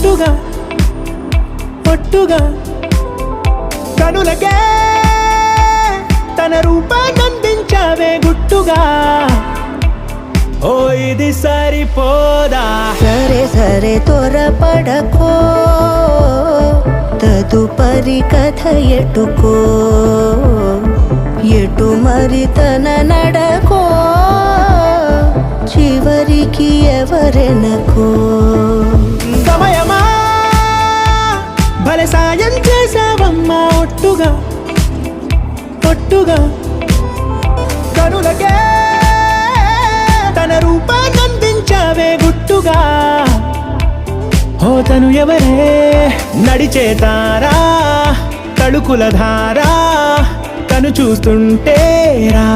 ఒట్టుగా ఒట్టుగా కనులకే తన రూపాన్నందించావే గుట్టుగా. ఓ ఇది సరిపోదా? సరే సరే త్వరపడకో, తదుపరి కథ ఎటుకో, ఎటు మరి తన నడకో, చివరికి ఎవరెనకో. సమయమా భలే సాయం చేసావమ్మా ఒట్టుగా ఒట్టుగా కనులకే తన రూపాన్నందించావే గుట్టుగా. ఓ తను ఎవరే నడిచే తారా, తళుకుల ధారా, తను చూస్తుంటే రా